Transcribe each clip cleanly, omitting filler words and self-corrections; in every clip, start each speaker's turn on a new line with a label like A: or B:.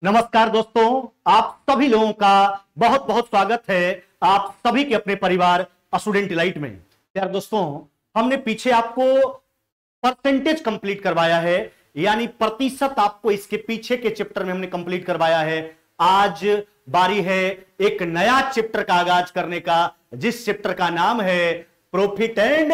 A: नमस्कार दोस्तों, आप सभी लोगों का बहुत बहुत स्वागत है आप सभी के अपने परिवार स्टूडेंट डिलाइट में। यार दोस्तों, हमने पीछे आपको परसेंटेज कंप्लीट करवाया है, यानी प्रतिशत आपको इसके पीछे के चैप्टर में हमने कंप्लीट करवाया है। आज बारी है एक नया चैप्टर का आगाज करने का, जिस चैप्टर का नाम है प्रॉफिट एंड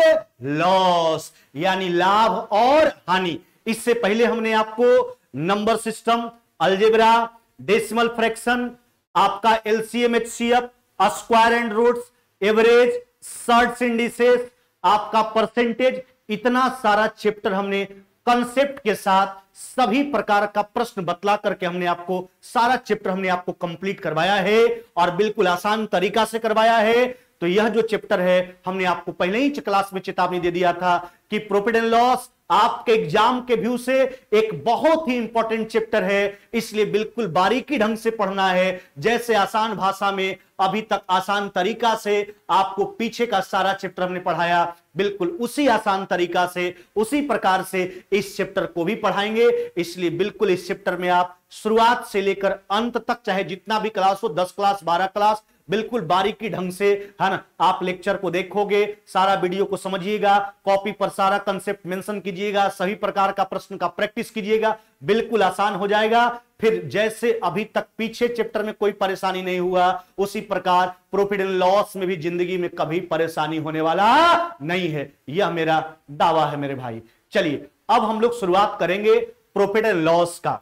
A: लॉस, यानी लाभ और हानि। इससे पहले हमने आपको number system, algebra, decimal fraction, आपका LCM, HCF, square and roots, average, surds indices, आपका परसेंटेज, इतना सारा चैप्टर हमने कंसेप्ट के साथ सभी प्रकार का प्रश्न बतला करके हमने आपको सारा चैप्टर हमने आपको कंप्लीट करवाया है और बिल्कुल आसान तरीका से करवाया है। तो यह जो चैप्टर है हमने आपको पहले ही क्लास में चेतावनी दे दिया था कि प्रॉफिट एंड लॉस आपके एग्जाम के व्यू से एक बहुत ही इंपॉर्टेंट चैप्टर है, इसलिए बिल्कुल बारीकी ढंग से पढ़ना है। जैसे आसान भाषा में अभी तक आसान तरीका से आपको पीछे का सारा चैप्टर हमने पढ़ाया, बिल्कुल उसी आसान तरीका से उसी प्रकार से इस चैप्टर को भी पढ़ाएंगे। इसलिए बिल्कुल इस चैप्टर में आप शुरुआत से लेकर अंत तक, चाहे जितना भी क्लास हो, 10 क्लास 12 क्लास, बिल्कुल बारीकी ढंग से, है ना, आप लेक्चर को देखोगे, सारा वीडियो को समझिएगा, कॉपी पर सारा कंसेप्ट मेंशन कीजिएगा, सभी प्रकार का प्रश्न का प्रैक्टिस कीजिएगा, बिल्कुल आसान हो जाएगा। फिर जैसे अभी तक पीछे चैप्टर में कोई परेशानी नहीं हुआ, उसी प्रकार प्रॉफिट एंड लॉस में भी जिंदगी में कभी परेशानी होने वाला नहीं है, यह मेरा दावा है मेरे भाई। चलिए अब हम लोग शुरुआत करेंगे प्रॉफिट एंड लॉस का।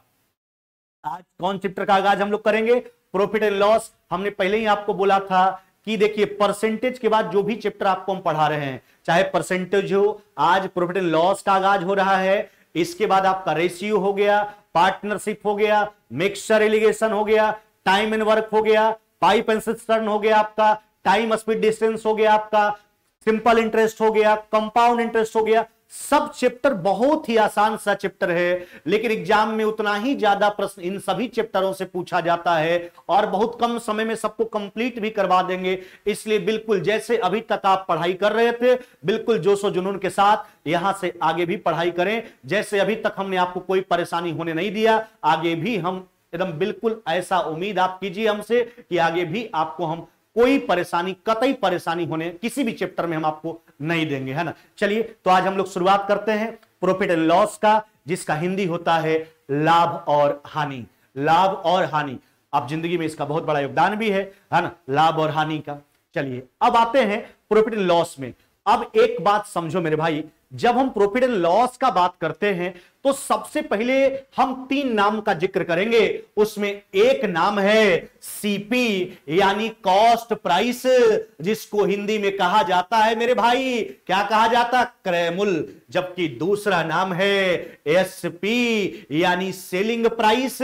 A: आज कौन चैप्टर का आगाज हम लोग करेंगे? Profit and loss. हमने पहले ही आपको बोला था कि देखिए परसेंटेज के बाद जो भी चैप्टर आपको हम पढ़ा रहे हैं, चाहे परसेंटेज हो, आज प्रॉफिट एंड लॉस का आगाज हो रहा है। इसके बाद आपका रेशियो हो गया, पार्टनरशिप हो गया, मिक्सचर एलिगेशन हो गया, टाइम एंड वर्क हो गया, पाइप एंड सिस्टर्न हो गया आपका, टाइम स्पीड डिस्टेंस हो गया आपका, सिंपल इंटरेस्ट हो गया, कंपाउंड इंटरेस्ट हो गया। सब चैप्टर बहुत ही आसान सा चैप्टर है, लेकिन एग्जाम में उतना ही ज्यादा प्रश्न इन सभी चैप्टरों से पूछा जाता है और बहुत कम समय में सबको कंप्लीट भी करवा देंगे। इसलिए बिल्कुल जैसे अभी तक आप पढ़ाई कर रहे थे, बिल्कुल जोशो जुनून के साथ यहां से आगे भी पढ़ाई करें। जैसे अभी तक हमने आपको कोई परेशानी होने नहीं दिया, आगे भी हम एकदम बिल्कुल ऐसा उम्मीद आप कीजिए हमसे कि आगे भी आपको हम कोई परेशानी, कतई परेशानी होने किसी भी चैप्टर में हम आपको नहीं देंगे, है ना। चलिए तो आज हम लोग शुरुआत करते हैं प्रॉफिट एंड लॉस का, जिसका हिंदी होता है लाभ और हानि। लाभ और हानि, अब जिंदगी में इसका बहुत बड़ा योगदान भी है ना, लाभ और हानि का। चलिए अब आते हैं प्रॉफिट एंड लॉस में। अब एक बात समझो मेरे भाई, जब हम प्रॉफिट एंड लॉस का बात करते हैं तो सबसे पहले हम 3 नाम का जिक्र करेंगे। उसमें एक नाम है सीपी, यानी कॉस्ट प्राइस, जिसको हिंदी में कहा जाता है मेरे भाई, क्या कहा जाता? क्रय मूल्य। जबकि दूसरा नाम है एसपी, यानी सेलिंग प्राइस,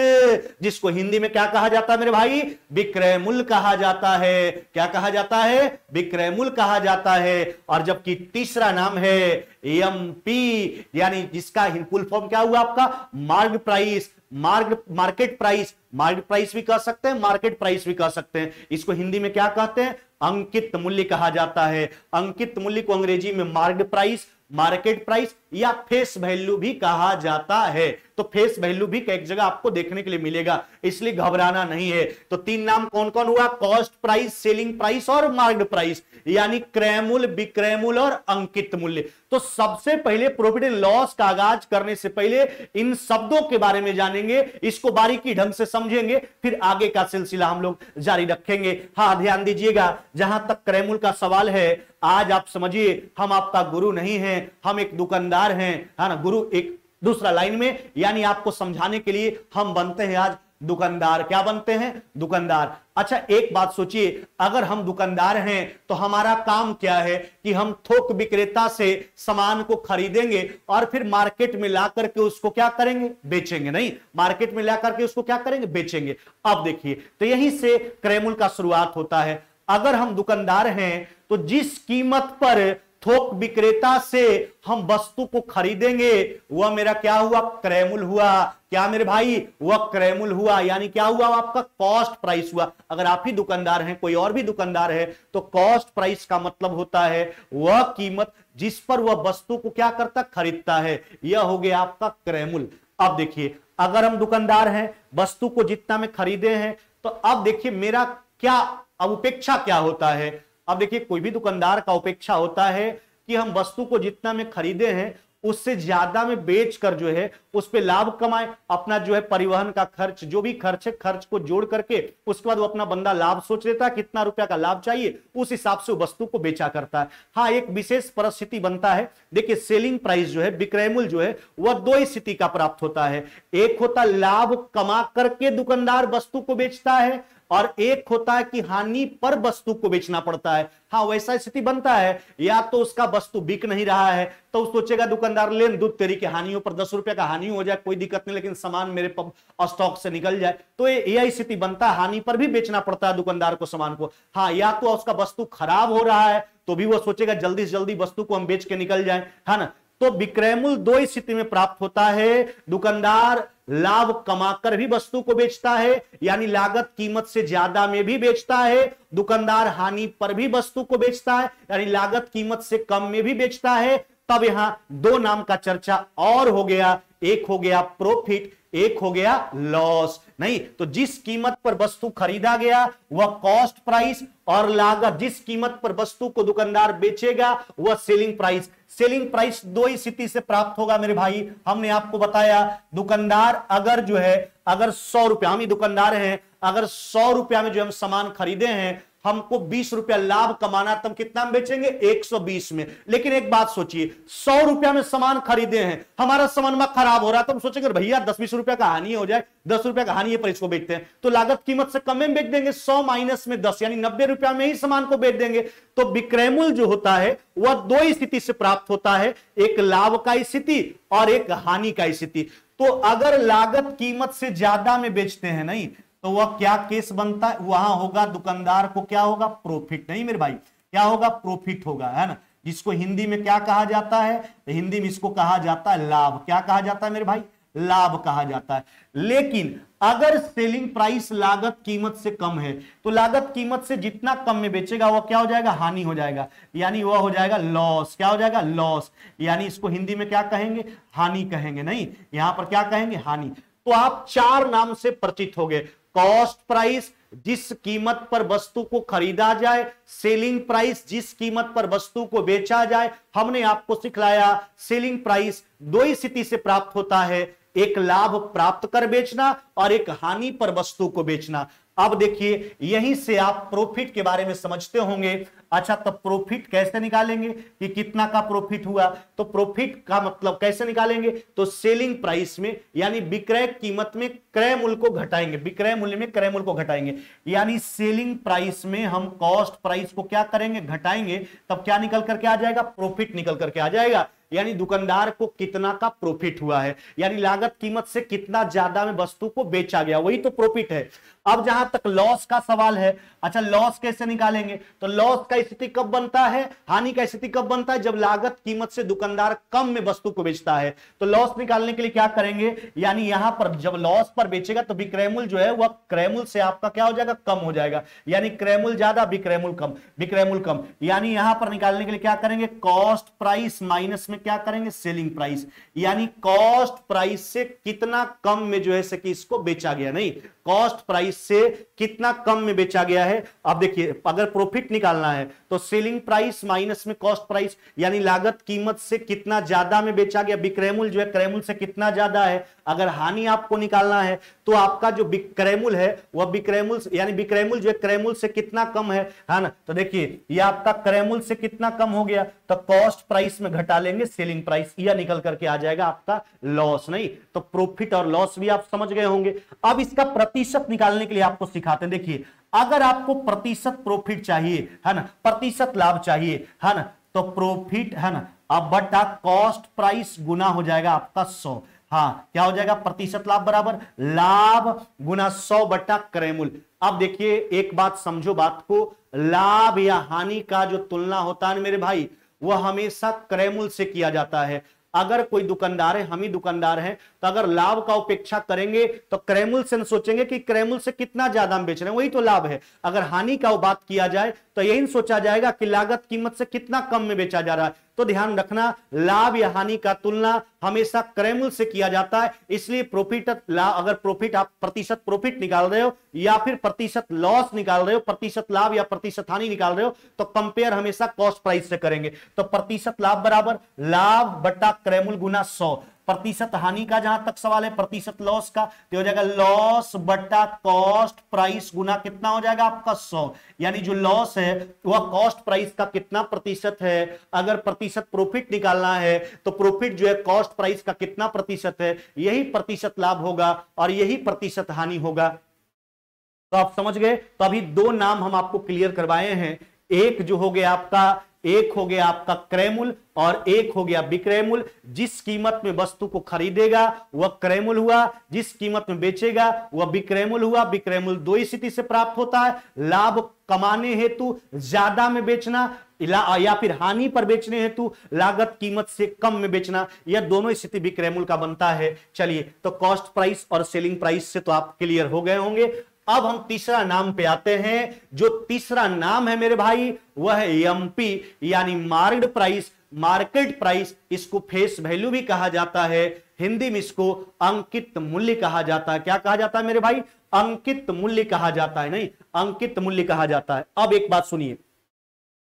A: जिसको हिंदी में क्या कहा जाता है मेरे भाई? विक्रय मूल्य कहा जाता है। क्या कहा जाता है? विक्रय मूल्य कहा जाता है। और जबकि तीसरा नाम है एमपी, यानी जिसका फुल फॉर्म क्या हुआ आपका? मार्ग price, market price. Market price भी कह सकते हैं, मार्केट प्राइस भी कह सकते हैं। इसको हिंदी में क्या कहते हैं? अंकित मूल्य कहा जाता है। अंकित मूल्य को अंग्रेजी में मार्केट प्राइस, मार्केट प्राइस या फेस वैल्यू भी कहा जाता है। तो फेस वैल्यू भी एक जगह आपको देखने के लिए मिलेगा, इसलिए घबराना नहीं है। तो 3 नाम कौन कौन हुआ? कॉस्ट प्राइस, सेलिंग प्राइस और मार्केट प्राइस, यानी क्रय मूल्य, विक्रय मूल्य और अंकित मूल्य। तो सबसे पहले प्रॉफिट एंड लॉस का आगाज करने से पहले इन शब्दों के बारे में जानेंगे, इसको बारीकी ढंग से समझेंगे, फिर आगे का सिलसिला हम लोग जारी रखेंगे। हाँ ध्यान दीजिएगा, जहां तक क्रय मूल्य का सवाल है, आज आप समझिए हम आपका गुरु नहीं है, हम एक दुकानदार हैं, है ना। गुरु एक दूसरा लाइन में, यानी आपको समझाने के लिए हम बनते हैं आज दुकानदार। क्या बनते हैं? दुकानदार। अच्छा एक बात सोचिए, अगर हम दुकानदार हैं तो हमारा काम क्या है कि हम थोक विक्रेता से सामान को खरीदेंगे और फिर मार्केट में ला करके उसको क्या करेंगे? बेचेंगे। नहीं, मार्केट में ला करके उसको क्या करेंगे? बेचेंगे। अब देखिए, तो यहीं से क्रय मूल्य का शुरुआत होता है। अगर हम दुकानदार हैं तो जिस कीमत पर थोक विक्रेता से हम वस्तु को खरीदेंगे वह मेरा क्या हुआ? क्रय मूल्य हुआ। क्या मेरे भाई? वह क्रय मूल्य हुआ, यानी क्या हुआ? आपका कॉस्ट प्राइस हुआ। अगर आप ही दुकानदार हैं, कोई और भी दुकानदार है, तो कॉस्ट प्राइस का मतलब होता है वह कीमत जिस पर वह वस्तु को क्या करता? खरीदता है। यह हो गया आपका क्रय मूल्य। अब देखिए, अगर हम दुकानदार हैं, वस्तु को जितना में खरीदे हैं, तो अब देखिए मेरा क्या अब उपेक्षा क्या होता है। अब देखिए, कोई भी दुकानदार का उपेक्षा होता है कि हम वस्तु को जितना में खरीदे हैं उससे ज्यादा में बेचकर जो है उस पे लाभ कमाए, अपना जो है परिवहन का खर्च, जो भी खर्च है, खर्च को जोड़ करके उसके बाद वो अपना बंदा लाभ सोच लेता है, कितना रुपया का लाभ चाहिए, उस हिसाब से वस्तु को बेचा करता है। हाँ, एक विशेष परिस्थिति बनता है। देखिए, सेलिंग प्राइस जो है, विक्रय मूल्य जो है, वह दो स्थिति का प्राप्त होता है। एक होता लाभ कमा करके दुकानदार वस्तु को बेचता है, और एक होता है कि हानि पर वस्तु को बेचना पड़ता है। हाँ, वैसा स्थिति बनता है, या तो उसका वस्तु बिक नहीं रहा है तो सोचेगा दुकानदार, लेन दूध तेरी के, हानियों पर 10 रुपए का हानि हो जाए कोई दिक्कत नहीं, लेकिन सामान मेरे स्टॉक से निकल जाए, तो यह स्थिति बनता है। हानि पर भी बेचना पड़ता है दुकानदार को सामान को। हाँ, या तो उसका वस्तु खराब हो रहा है तो भी वो सोचेगा जल्दी से जल्दी वस्तु को हम बेच के निकल जाए, है ना। तो विक्रय मूल्य दो स्थिति में प्राप्त होता है। दुकानदार लाभ कमाकर भी वस्तु को बेचता है, यानी लागत कीमत से ज्यादा में भी बेचता है। दुकानदार हानि पर भी वस्तु को बेचता है, यानी लागत कीमत से कम में भी बेचता है। तब यहां दो नाम का चर्चा और हो गया, एक हो गया प्रॉफिट, एक हो गया लॉस। नहीं तो जिस कीमत पर वस्तु खरीदा गया वह कॉस्ट प्राइस, और लागत जिस कीमत पर वस्तु को दुकानदार बेचेगा वह सेलिंग प्राइस। सेलिंग प्राइस दो ही स्थिति से प्राप्त होगा मेरे भाई। हमने आपको बताया, दुकानदार अगर जो है, अगर 100 रुपया, हम ही दुकानदार हैं, अगर 100 रुपया में जो हम सामान खरीदे हैं, हमको 20 रुपया लाभ कमाना, तब कितना में बेचेंगे? 120 में। लेकिन एक बात सोचिए, 100 रुपया में सामान खरीदे हैं, हमारा सामान में खराब हो रहा है, तो हम सोचेंगे भैया 10-20 रुपया का हानि हो जाए, 10 रुपया का हानि है पर इसको बेचते हैं, तो लागत कीमत से कम में बेच देंगे, 100 माइनस में 10, यानी 90 रुपया में ही सामान को बेच देंगे। तो विक्रय मूल्य जो होता है वह दो स्थिति से प्राप्त होता है, एक लाभ का स्थिति और एक हानि का स्थिति। तो अगर लागत कीमत से ज्यादा में बेचते हैं, नहीं तो वह क्या केस बनता है? वहां होगा दुकानदार को क्या होगा? प्रॉफिट। नहीं मेरे भाई, क्या होगा? प्रॉफिट होगा, है ना। जिसको हिंदी में क्या कहा जाता है? तो हिंदी में इसको कहा जाता है लाभ। क्या कहा जाता है मेरे भाई? लाभ कहा जाता है। लेकिन अगर सेलिंग प्राइस लागत कीमत से कम है, तो लागत कीमत से जितना कम में बेचेगा वह क्या हो जाएगा? हानि हो जाएगा, यानी वह हो जाएगा लॉस। क्या हो जाएगा? लॉस। यानी इसको हिंदी में क्या कहेंगे? हानि कहेंगे। नहीं, यहां पर क्या कहेंगे? हानि। तो आप चार नाम से परिचित हो गए। कॉस्ट प्राइस, जिस कीमत पर वस्तु को खरीदा जाए। सेलिंग प्राइस, जिस कीमत पर वस्तु को बेचा जाए। हमने आपको सिखलाया सेलिंग प्राइस दो ही स्थिति से प्राप्त होता है, एक लाभ प्राप्त कर बेचना और एक हानि पर वस्तु को बेचना। अब देखिए, यहीं से आप प्रॉफिट के बारे में समझते होंगे। अच्छा, तो प्रॉफिट कैसे निकालेंगे कि कितना का प्रॉफिट हुआ? तो प्रॉफिट का मतलब कैसे निकालेंगे? तो सेलिंग प्राइस में, यानी विक्रय कीमत में क्रय मूल्य को घटाएंगे, विक्रय मूल्य में क्रय मूल्य को घटाएंगे। यानी सेलिंग प्राइस में हम कॉस्ट प्राइस को क्या करेंगे? घटाएंगे। तब क्या निकल करके आ जाएगा? प्रॉफिट निकल करके आ जाएगा। यानी दुकानदार को कितना का प्रॉफिट हुआ है, यानी लागत कीमत से कितना ज्यादा में वस्तु को बेचा गया, वही तो प्रॉफिट है। अब जहां तक लॉस का सवाल है, अच्छा लॉस कैसे निकालेंगे? तो लॉस का स्थिति कब बनता है? हानि का स्थिति कब बनता है? जब लागत कीमत से दुकानदार कम में वस्तु को बेचता है। तो लॉस निकालने के लिए क्या करेंगे? यानी यहां पर जब लॉस पर बेचेगा तो विक्रय मूल्य जो है वह क्रय मूल्य से आपका क्या हो जाएगा? कम हो जाएगा। यानी क्रय मूल्य ज्यादा, विक्रय मूल्य कम, विक्रय मूल्य कम। यानी यहां पर निकालने के लिए क्या करेंगे? कॉस्ट प्राइस माइनस में क्या करेंगे? Selling price. यानी कॉस्ट प्राइस से कितना कम में जो है कि इसको बेचा गया, नहीं कॉस्ट प्राइस से कितना कम में बेचा गया है। अब देखिए, अगर प्रॉफिट निकालना है तो सेलिंग प्राइस माइनस में कॉस्ट प्राइस, यानी लागत कीमत से कितना ज्यादा में बेचा गया, विक्रय मूल्य जो है क्रय मूल्य से कितना ज्यादा है। अगर हानि आपको निकालना है तो आपका जो विक्रय मूल्य है वह विक्रय मूल्य, यानी विक्रय मूल्य जो है क्रय मूल्य से कितना कम है ना। तो देखिए, ये आपका क्रय मूल्य से कितना कम हो गया, तो कॉस्ट प्राइस में घटा लेंगे सेलिंग प्राइस, यह निकल करके आ जाएगा आपका लॉस। नहीं तो प्रॉफिट और लॉस भी आप समझ गए होंगे। अब इसका प्रतिशत निकालने के लिए आपको सिखाते हैं। देखिए, अगर आपको प्रतिशत प्रॉफिट चाहिए, है ना, प्रतिशत लाभ चाहिए, है ना, तो प्रॉफिट, है ना, अब बटा कॉस्ट प्राइस गुना हो जाएगा आपका 100। हाँ, क्या हो जाएगा? प्रतिशत लाभ बराबर लाभ गुना 100 बटा क्रय मूल्य। अब देखिए, एक बात समझो बात को, लाभ या हानि का जो तुलना होता है मेरे भाई, वह हमेशा क्रय मूल्य से किया जाता है। अगर कोई दुकानदार है, हम ही दुकानदार हैं, तो अगर लाभ का उपेक्षा करेंगे तो क्रय मूल्य से सोचेंगे कि क्रय मूल्य से कितना ज्यादा हम बेच रहे हैं, वही तो लाभ है। अगर हानि का बात किया जाए तो यही सोचा जाएगा कि लागत कीमत से कितना कम में बेचा जा रहा है, तो ध्यान रखना लाभ या हानि का तुलना हमेशा क्रय मूल्य से किया जाता है। इसलिए प्रॉफिट अगर प्रॉफिट आप प्रतिशत प्रॉफिट निकाल रहे हो या फिर प्रतिशत लॉस निकाल रहे हो, प्रतिशत लाभ या प्रतिशत हानि निकाल रहे हो, तो कंपेयर हमेशा कॉस्ट प्राइस से करेंगे। तो प्रतिशत लाभ बराबर लाभ बटा क्रय मूल्य गुना 100। प्रतिशत हानि का जहां तक सवाल है, प्रतिशत लॉस का, तो हो जाएगा लॉस बटा कॉस्ट प्राइस गुना कितना हो जाएगा आपका 100। यानी जो लॉस है वह कॉस्ट प्राइस का कितना प्रतिशत है। अगर प्रतिशत प्रॉफिट निकालना है तो प्रॉफिट जो है कॉस्ट प्राइस का कितना प्रतिशत है, यही प्रतिशत लाभ होगा और यही प्रतिशत हानि होगा। तो आप समझ गए। तो अभी दो नाम हम आपको क्लियर करवाए हैं, एक जो हो गया आपका क्रय मूल्य और एक हो गया विक्रय मूल्य। जिस कीमत में वस्तु को खरीदेगा वह क्रय मूल्य हुआ, जिस कीमत में बेचेगा वह विक्रय मूल्य हुआ। विक्रय मूल्य दो स्थिति से प्राप्त होता है, लाभ कमाने हेतु ज्यादा में बेचना या फिर हानि पर बेचने हेतु लागत कीमत से कम में बेचना, यह दोनों स्थिति विक्रय मूल्य का बनता है। चलिए, तो कॉस्ट प्राइस और सेलिंग प्राइस से तो आप क्लियर हो गए होंगे। अब हम तीसरा नाम पे आते हैं। जो तीसरा नाम है मेरे भाई वह है एमपी यानी मार्केट प्राइस। मार्केट प्राइस, इसको फेस वैल्यू भी कहा जाता है, हिंदी में इसको अंकित मूल्य कहा जाता है। क्या कहा जाता है मेरे भाई? अंकित मूल्य कहा जाता है, नहीं अंकित मूल्य कहा जाता है। अब एक बात सुनिए,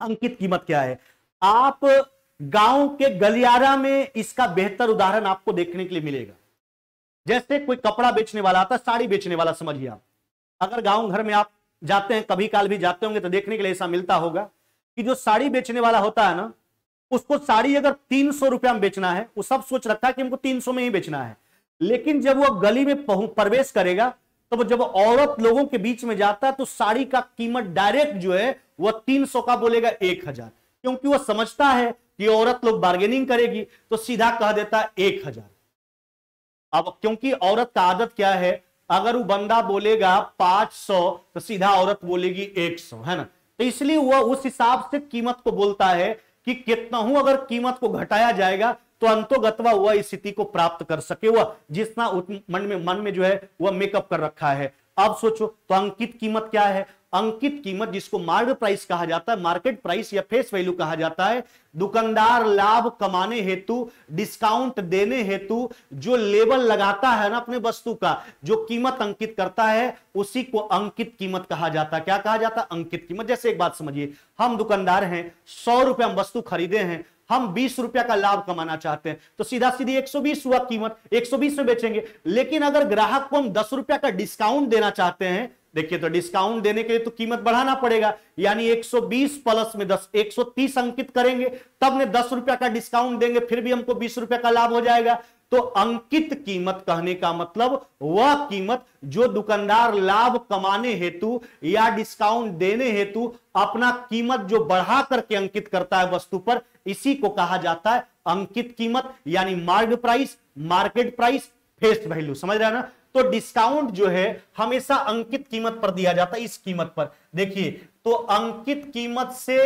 A: अंकित कीमत क्या है? आप गांव के गलियारा में इसका बेहतर उदाहरण आपको देखने के लिए मिलेगा। जैसे कोई कपड़ा बेचने वाला आता है, साड़ी बेचने वाला समझिए आप। अगर गांव घर में आप जाते हैं, कभी काल भी जाते होंगे, तो देखने के लिए ऐसा मिलता होगा कि जो साड़ी बेचने वाला होता है ना, उसको साड़ी अगर 300 रुपया में बेचना है, वो सब सोच रखा है कि हमको 300 में ही बेचना है। लेकिन जब वो गली में प्रवेश करेगा, तो वो जब औरत लोगों के बीच में जाता है, तो साड़ी का कीमत डायरेक्ट जो है वह 300 का बोलेगा 1000, क्योंकि वह समझता है कि औरत लोग बार्गेनिंग करेगी, तो सीधा कह देता है 1000। अब क्योंकि औरत का आदत क्या है, अगर वो बंदा बोलेगा 500 तो सीधा औरत बोलेगी 100, है ना। तो इसलिए वह उस हिसाब से कीमत को बोलता है कि कितना हूं अगर कीमत को घटाया जाएगा तो अंतोगतवा वह इस स्थिति को प्राप्त कर सके, वह जितना मन में जो है वह मेकअप कर रखा है। अब सोचो, तो अंकित कीमत क्या है? अंकित कीमत, जिसको मार्केट प्राइस कहा जाता है, मार्केट प्राइस या फेस वैल्यू कहा जाता है, दुकानदार लाभ कमाने हेतु, डिस्काउंट देने हेतु जो लेबल लगाता है ना अपने वस्तु का, जो कीमत अंकित करता है, उसी को अंकित कीमत कहा जाता है। क्या कहा जाता है? अंकित कीमत। जैसे एक बात समझिए, हम दुकानदार हैं, 100 रुपया हम वस्तु खरीदे हैं, हम 20 रुपया का लाभ कमाना चाहते हैं, तो सीधा सीधी 120 हुआ कीमत, 120 में बेचेंगे। लेकिन अगर ग्राहक को हम 10 रुपया का डिस्काउंट देना चाहते हैं, देखिए, तो डिस्काउंट देने के लिए तो कीमत बढ़ाना पड़ेगा, यानी 120 प्लस में 10, 130 अंकित करेंगे, तब ने 10 रुपया का डिस्काउंट देंगे, फिर भी हमको 20 रुपया का लाभ हो जाएगा। तो अंकित कीमत कहने का मतलब वह कीमत जो दुकानदार लाभ कमाने हेतु या डिस्काउंट देने हेतु अपना कीमत जो बढ़ा करके अंकित करता है वस्तु पर, इसी को कहा जाता है अंकित कीमत, यानी मार्केट प्राइस, फेस वैल्यू। समझ रहे हैं ना। तो डिस्काउंट जो है हमेशा अंकित कीमत पर दिया जाता है, इस कीमत पर। देखिए, तो अंकित कीमत से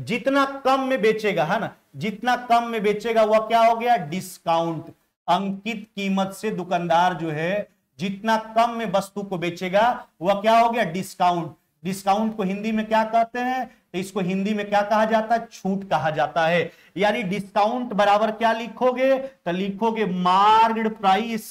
A: जितना कम में बेचेगा, है ना, जितना कम में बेचेगा वह क्या हो गया? डिस्काउंट। अंकित कीमत से दुकानदार जो है जितना कम में वस्तु को बेचेगा वह क्या हो गया? डिस्काउंट। डिस्काउंट को हिंदी में क्या कहते हैं? तो इसको हिंदी में क्या कहा जाता है? छूट कहा जाता है। यानी डिस्काउंट बराबर क्या लिखोगे? तो लिखोगे मार्केट प्राइस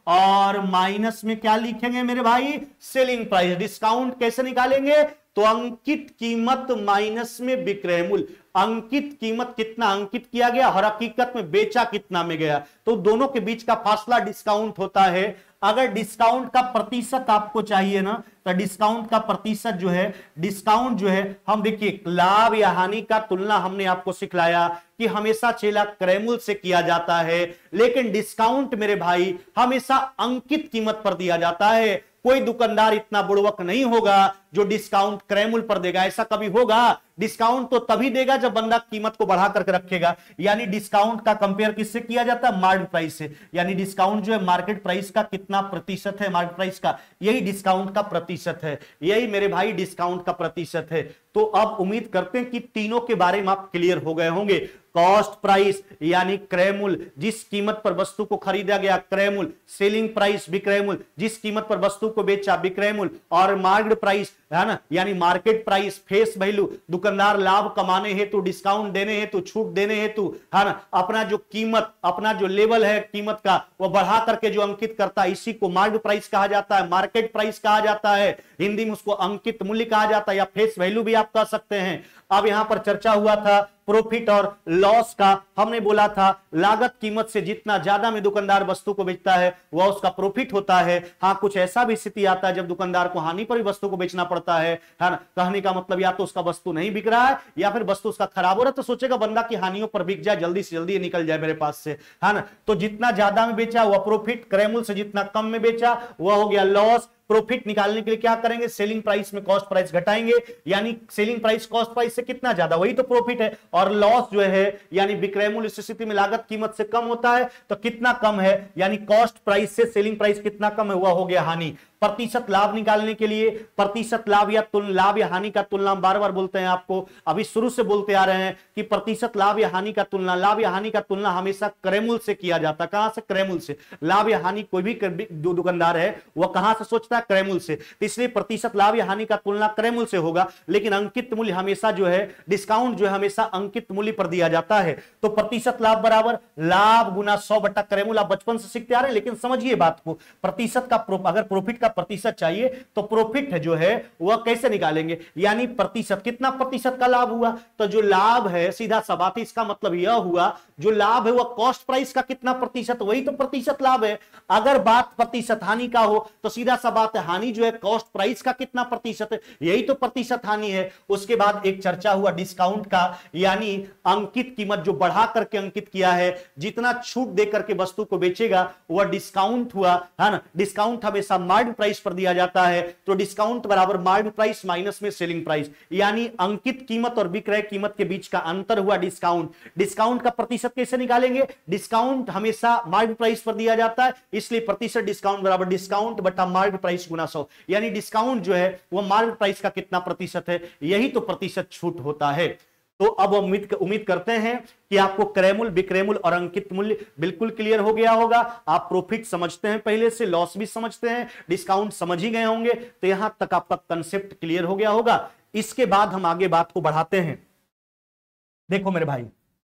A: और माइनस में क्या लिखेंगे मेरे भाई? Selling price. डिस्काउंट कैसे निकालेंगे? तो अंकित कीमत माइनस में विक्रय मूल्य। अंकित कीमत कितना अंकित किया गया और हकीकत में बेचा कितना में गया, तो दोनों के बीच का फासला डिस्काउंट होता है। अगर डिस्काउंट का प्रतिशत आपको चाहिए ना, तो डिस्काउंट का प्रतिशत जो है, डिस्काउंट जो है, हम देखिए लाभ या हानि का तुलना हमने आपको सिखलाया कि हमेशा चेला क्रय मूल्य से किया जाता है, लेकिन डिस्काउंट मेरे भाई हमेशा अंकित कीमत पर दिया जाता है। कोई दुकानदार इतना बुड़वक नहीं होगा जो डिस्काउंट क्रय मूल्य पर देगा। ऐसा कभी होगा? डिस्काउंट तो तभी देगा जब बंदा कीमत को बढ़ा करके रखेगा। यानी डिस्काउंट का कंपेयर किससे किया जाता है? मार्केट प्राइस से। यानी डिस्काउंट जो है मार्केट प्राइस का कितना प्रतिशत है? मार्केट प्राइस का, यही डिस्काउंट का प्रतिशत है, यही मेरे भाई डिस्काउंट का प्रतिशत है। तो अब उम्मीद करते हैं कि तीनों के बारे में आप क्लियर हो गए होंगे। कॉस्ट प्राइस यानी क्रय मूल्य, जिस कीमत पर वस्तु को खरीदा गया क्रय मूल्य। सेलिंग प्राइस विक्रय मूल्य, जिस कीमत पर वस्तु को बेचा विक्रय मूल्य। और मार्केट प्राइस है ना, यानी मार्केट प्राइस, फेस वैल्यू, दुकानदार लाभ कमाने हेतु, डिस्काउंट देने हेतु, छूट देने हेतु, है ना, अपना जो कीमत, अपना जो लेवल है कीमत का वो बढ़ा करके जो अंकित करता है, इसी को मार्केट प्राइस कहा जाता है, मार्केट प्राइस कहा जाता है, हिंदी में उसको अंकित मूल्य कहा जाता है या फेस वैल्यू भी आप कह सकते हैं। अब यहां पर चर्चा हुआ था प्रॉफिट और लॉस का। हमने बोला था लागत कीमत से जितना ज्यादा में दुकानदार वस्तु को बेचता है वह उसका प्रॉफिट होता है। हाँ, कुछ ऐसा भी स्थिति आता है जब दुकानदार को हानि पर भी वस्तु को बेचना पड़ता है ना। कहने का मतलब या तो उसका वस्तु नहीं बिक रहा है या फिर वस्तु उसका खराब हो रहा है, तो सोचेगा बंदा की हानियों पर बिक जाए, जल्दी से जल्दी निकल जाए मेरे पास से, है ना। तो जितना ज्यादा में बेचा वह प्रॉफिट, क्रय मूल्य से जितना कम में बेचा वह हो गया लॉस। प्रॉफिट निकालने के लिए क्या करेंगे, सेलिंग प्राइस में कॉस्ट प्राइस घटाएंगे, यानी सेलिंग प्राइस कॉस्ट प्राइस से कितना ज्यादा वही तो प्रॉफिट है। और लॉस जो है यानी विक्रय मूल्य स्थिति में लागत कीमत से कम होता है तो कितना कम है, यानी कॉस्ट प्राइस से सेलिंग प्राइस कितना कम है, वह हो गया हानि। प्रतिशत लाभ निकालने के लिए प्रतिशत लाभ या लाभ या हानि का तुलना बार बार बोलते हैं, आपको अभी शुरू से बोलते आ रहे हैं कि प्रतिशत लाभ या हानि का तुलना, लाभ या हानि का तुलना हमेशा क्रय मूल्य से किया जाता है। कहां से, क्रय मूल्य से। लाभ या हानि कोई भी जो दुकानदार है वह कहां से सोचता है, क्रय मूल्य से। इसलिए प्रतिशत लाभ या हानि का तुलना क्रय मूल्य से होगा, लेकिन अंकित मूल्य हमेशा जो है, डिस्काउंट जो है हमेशा अंकित मूल्य पर दिया जाता है। तो प्रतिशत लाभ बराबर लाभ गुना 100 बटा क्रय मूल्य। आप बचपन से सीखते आ रहे हैं, लेकिन समझिए बात को, प्रतिशत का अगर प्रॉफिट का प्रतिशत चाहिए तो प्रॉफिट जो है वह कैसे निकालेंगे, यानी प्रतिशत, कितना प्रतिशत का लाभ हुआ, तो जो लाभ है सीधा सा बात, इसका मतलब यह हुआ जो लाभ है वह कॉस्ट प्राइस का कितना प्रतिशत, वही तो प्रतिशत लाभ है। अगर बात प्रतिशत हानि का हो तो सीधा सा बात है हानि जो है कॉस्ट प्राइस का कितना प्रतिशत है, यही तो प्रतिशत हानि है। उसके बाद एक चर्चा हुआ डिस्काउंट का, यानी अंकित कीमत जो बढ़ा करके अंकित किया है, जितना छूट दे करके वस्तु को बेचेगा वह डिस्काउंट हुआ, है ना। डिस्काउंट हमेशा मार्केट प्राइस पर दिया जाता है, तो डिस्काउंट बराबर मार्केट प्राइस माइनस में सेलिंग प्राइस, यानी अंकित कीमत और विक्रय कीमत के बीच का अंतर हुआ डिस्काउंट। डिस्काउंट का प्रतिशत कैसे निकालेंगे, डिस्काउंट हमेशा मार्केट प्राइस पर दिया जाता है, इसलिए प्रतिशत डिस्काउंट बराबर डिस्काउंट बटा मार्केट प्राइस गुना 100, यानी डिस्काउंट जो है वह मार्केट प्राइस का कितना प्रतिशत है, यही तो प्रतिशत छूट होता है। तो अब उम्मीद करते हैं कि आपको क्रय मूल्य, विक्रय मूल्य और अंकित मूल्य बिल्कुल क्लियर हो गया होगा। आप प्रॉफिट समझते हैं पहले से, लॉस भी समझते हैं, डिस्काउंट समझ ही गए होंगे, तो यहां तक आपका कंसेप्ट क्लियर हो गया होगा। इसके बाद हम आगे बात को बढ़ाते हैं। देखो मेरे भाई,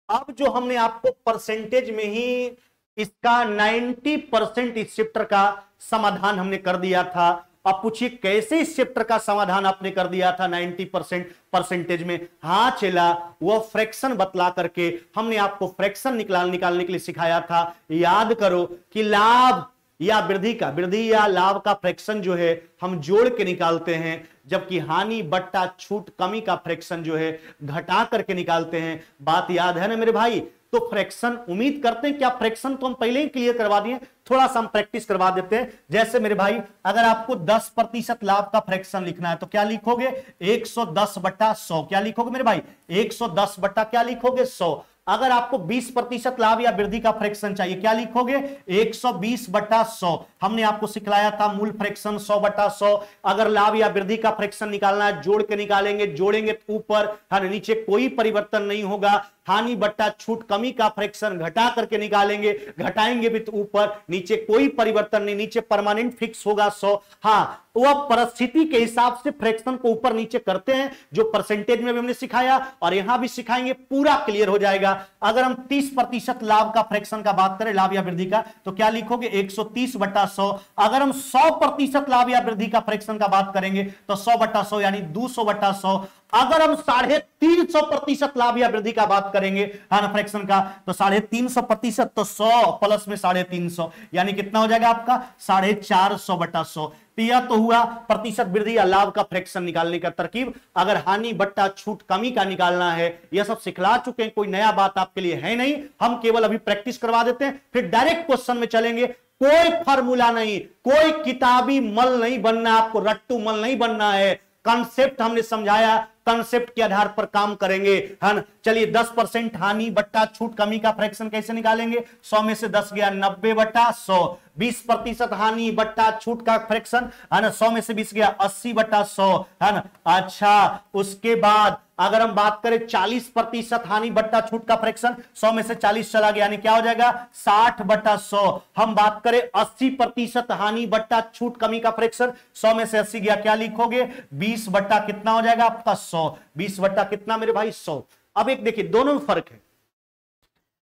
A: अब जो हमने आपको परसेंटेज में ही इसका 90% इस चैप्टर का समाधान हमने कर दिया था। अब पूछिए कैसे इस चैप्टर का समाधान आपने कर दिया था 90% परसेंटेज में। हाँ चला, वो फ्रैक्शन बतला करके हमने आपको फ्रैक्शन निकालने के लिए सिखाया था। याद करो कि लाभ या वृद्धि या लाभ का फ्रैक्शन जो है हम जोड़ के निकालते हैं, जबकि हानि बट्टा छूट कमी का फ्रैक्शन जो है घटा करके निकालते हैं। बात याद है ना मेरे भाई। तो फ्रैक्शन उम्मीद करते हैं कि आप फ्रैक्शन तो हम पहले ही क्लियर करवा दिए, थोड़ा सा हम प्रैक्टिस करवा देते हैं। जैसे मेरे भाई, अगर आपको 10% लाभ का फ्रैक्शन लिखना है तो क्या लिखोगे, 110 बटा 100। क्या लिखोगे मेरे भाई, 110 बटा क्या लिखोगे, 100। अगर आपको 20% लाभ या वृद्धि का फ्रैक्शन चाहिए, क्या लिखोगे, 120 बटा 100। हमने आपको सिखलाया था मूल फ्रैक्शन 100 बटा 100। अगर लाभ या वृद्धि का फ्रैक्शन निकालना है, जोड़ के निकालेंगे, जोड़ेंगे तो ऊपर, नीचे कोई परिवर्तन नहीं होगा। हानि बट्टा छूट कमी का फ्रैक्शन घटा करके निकालेंगे, घटाएंगे भी तो ऊपर, नीचे कोई परिवर्तन नहीं, नीचे परमानेंट फिक्स होगा 100। हाँ, वह परिस्थिति के हिसाब से फ्रैक्शन को ऊपर नीचे करते हैं, जो परसेंटेज में भी हमने सिखाया और यहां भी सिखाएंगे, पूरा क्लियर हो जाएगा। अगर हम 30% लाभ का फ्रैक्शन का बात करें, लाभ या वृद्धि का, तो क्या लिखोगे, 130 बटा 100। अगर हम 100% लाभ या वृद्धि का फ्रैक्शन का बात करेंगे तो 100 बटा 100 यानी 200 बटा 100। अगर हम 350% लाभ या वृद्धि का बात करेंगे फ्रैक्शन का, तो 350%, तो 100 प्लस में 350 यानी कितना हो जाएगा आपका, 450 बटा 100। यह तो हुआ प्रतिशत वृद्धि या लाभ का फ्रैक्शन निकालने का तरकीब। अगर हानि बट्टा छूट कमी का निकालना है, यह सब सिखला चुके हैं, कोई नया बात आपके लिए है नहीं। हम केवल अभी प्रैक्टिस करवा देते हैं, फिर डायरेक्ट क्वेश्चन में चलेंगे। कोई फार्मूला नहीं, कोई किताबी मल नहीं बनना, आपको रट्टू मल नहीं बनना है। कॉन्सेप्ट हमने समझाया, कॉन्सेप्ट के आधार पर काम करेंगे, है ना। चलिए 10% हानि बट्टा छूट कमी का फ्रैक्शन कैसे निकालेंगे, 100 में से 10 गया 90 बटा 100। 20% हानि बट्टा छूट का फ्रैक्शन है ना, 100 में से 20 गया 80/100 है ना। अच्छा, उसके बाद अगर हम बात करें 40% हानि बट्टा छूट का फ्रैक्शन, 100 में से 40 चला गया, यानी क्या हो जाएगा 60/100। हम बात करें 80% हानि बट्टा छूट कमी का फ्रैक्शन, 100 में से 80 गया, क्या लिखोगे 20 बट्टा कितना हो जाएगा आपका 100, 20 बट्टा कितना मेरे भाई 100। अब एक देखिए दोनों में फर्क है।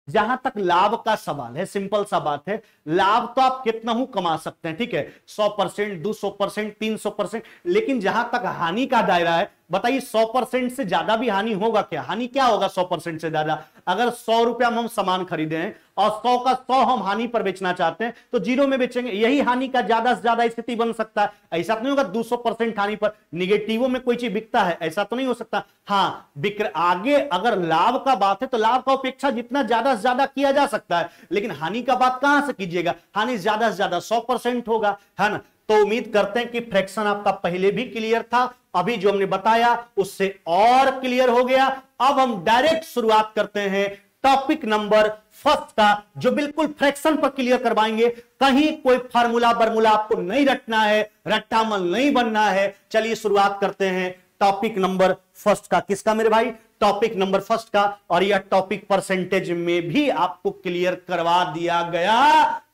A: जहां तक लाभ का सवाल है, सिंपल सा बात है, लाभ तो आप कितना हूं कमा सकते हैं, ठीक है, 100%, 200%, 300%, लेकिन जहां तक हानि का दायरा है, बताइए 100% से ज्यादा भी हानि होगा क्या? हानि क्या होगा 100% से ज्यादा? अगर 100 रुपया में हम सामान खरीदे हैं और 100 का 100 हम हानि पर बेचना चाहते हैं तो 0 में बेचेंगे, यही हानि का ज्यादा से ज्यादा स्थिति बन सकता है। ऐसा तो नहीं होगा 200% हानि पर निगेटिवों में कोई चीज बिकता है, ऐसा तो नहीं हो सकता। हाँ, आगे अगर लाभ का बात है तो लाभ का उपेक्षा जितना ज्यादा से ज्यादा किया जा सकता है, लेकिन हानि का बात कहां से कीजिएगा? हानि ज्यादा से ज्यादा 100% होगा, है ना। तो उम्मीद करते हैं कि फ्रैक्शन आपका पहले भी क्लियर था, अभी जो हमने बताया उससे और क्लियर हो गया। अब हम डायरेक्ट शुरुआत करते हैं टॉपिक नंबर फर्स्ट का, जो बिल्कुल फ्रैक्शन पर क्लियर करवाएंगे। कहीं कोई फार्मूला बर्मूला आपको नहीं रटना है, रट्टामल नहीं बनना है। चलिए शुरुआत करते हैं टॉपिक नंबर फर्स्ट का। किसका मेरे भाई? टॉपिक नंबर फर्स्ट का। और यह टॉपिक परसेंटेज में भी आपको क्लियर करवा दिया गया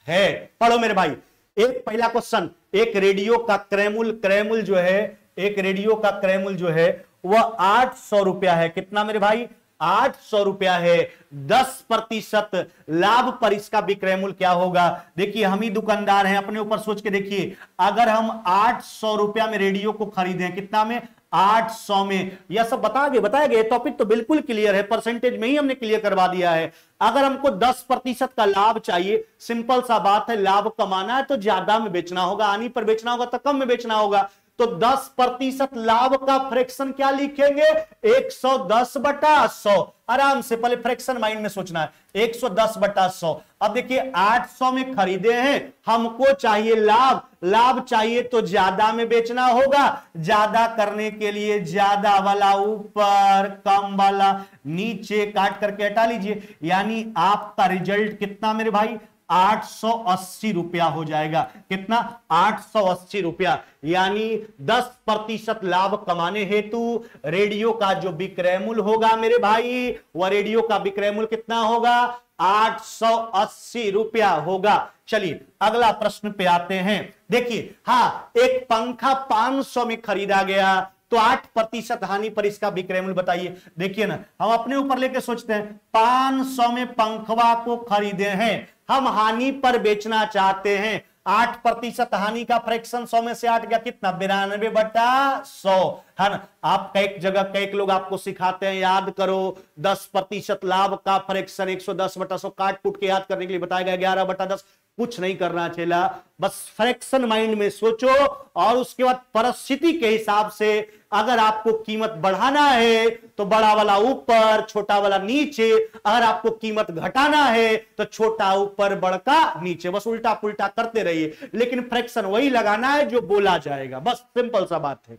A: है। पढ़ो मेरे भाई। एक पहला क्वेश्चन, एक रेडियो का क्रैमुल जो है, एक रेडियो का क्रैमुल जो है वह 800 रुपया है। कितना मेरे भाई? 800 रुपया है। 10% लाभ पर इसका विक्रय मूल्य क्या होगा? देखिए हम ही दुकानदार हैं, अपने ऊपर सोच के देखिए, अगर हम 800 रुपया में रेडियो को खरीदें, कितना में? 800 में। यह सब बताया गया टॉपिक तो बिल्कुल क्लियर है, परसेंटेज में ही हमने क्लियर करवा दिया है। अगर हमको 10% का लाभ चाहिए, सिंपल सा बात है, लाभ कमाना है तो ज्यादा में बेचना होगा, हानि पर बेचना होगा तो कम में बेचना होगा। तो 10% लाभ का फ्रैक्शन क्या लिखेंगे? 110/100। आराम से पहले फ्रैक्शन माइंड में सोचना है, 110/100। अब देखिए 800 में खरीदे हैं, हमको चाहिए लाभ, लाभ चाहिए तो ज्यादा में बेचना होगा। ज्यादा करने के लिए ज्यादा वाला ऊपर, कम वाला नीचे, काट करके हटा लीजिए, यानी आपका रिजल्ट कितना मेरे भाई? 880 रुपया हो जाएगा। कितना? 880 रुपया। यानी 10% लाभ कमाने हेतु रेडियो का जो विक्रय मूल्य होगा मेरे भाई, वह रेडियो का विक्रय मूल्य कितना होगा? 880 रुपया होगा। चलिए अगला प्रश्न पे आते हैं। देखिए, हाँ, एक पंखा 500 में खरीदा गया तो 8% हानि पर इसका विक्रय मूल्य बताइए। देखिए ना, हम अपने ऊपर लेके सोचते हैं, 500 में पंखवा को खरीदे हैं, हम हानि पर बेचना चाहते हैं, 8% हानि का फ्रैक्शन 100 में से 8 गया, कितना? 92/100, है ना। आप कई जगह कई लोग आपको सिखाते हैं, याद करो 10% लाभ का फ्रैक्शन 110/100, काट कूट के याद करने के लिए बताया गया 11/10। कुछ नहीं करना चला, बस फ्रैक्शन माइंड में सोचो और उसके बाद परिस्थिति के हिसाब से अगर आपको कीमत बढ़ाना है तो बड़ा वाला ऊपर, छोटा वाला नीचे। अगर आपको कीमत घटाना है तो छोटा ऊपर, बड़का नीचे। बस उल्टा पुल्टा करते रहिए, लेकिन फ्रैक्शन वही लगाना है जो बोला जाएगा, बस सिंपल सा बात है।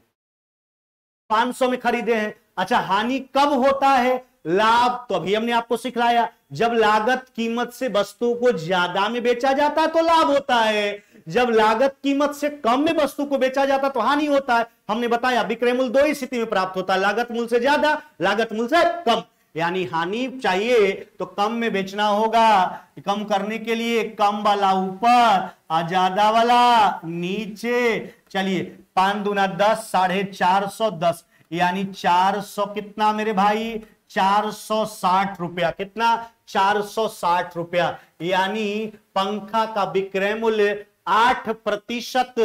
A: 500 में खरीदे हैं। अच्छा, हानि कब होता है? लाभ तो अभी हमने आपको सिखलाया, जब लागत कीमत से वस्तु को ज्यादा में बेचा जाता है तो लाभ होता है, जब लागत कीमत से कम में वस्तु को बेचा जाता है तो हानि होता है। हमने बताया विक्रय मूल्य दो ही स्थिति में प्राप्त होता है, लागत मूल्य से ज्यादा, लागत मूल्य से कम। यानी हानि चाहिए तो कम में बेचना होगा, कम करने के लिए कम वाला ऊपर और ज्यादा वाला नीचे। चलिए 5 दूना 10, 450, यानी 400 कितना मेरे भाई? 460 रुपया। कितना? 460 रुपया। यानी पंखा का विक्रय मूल्य 8%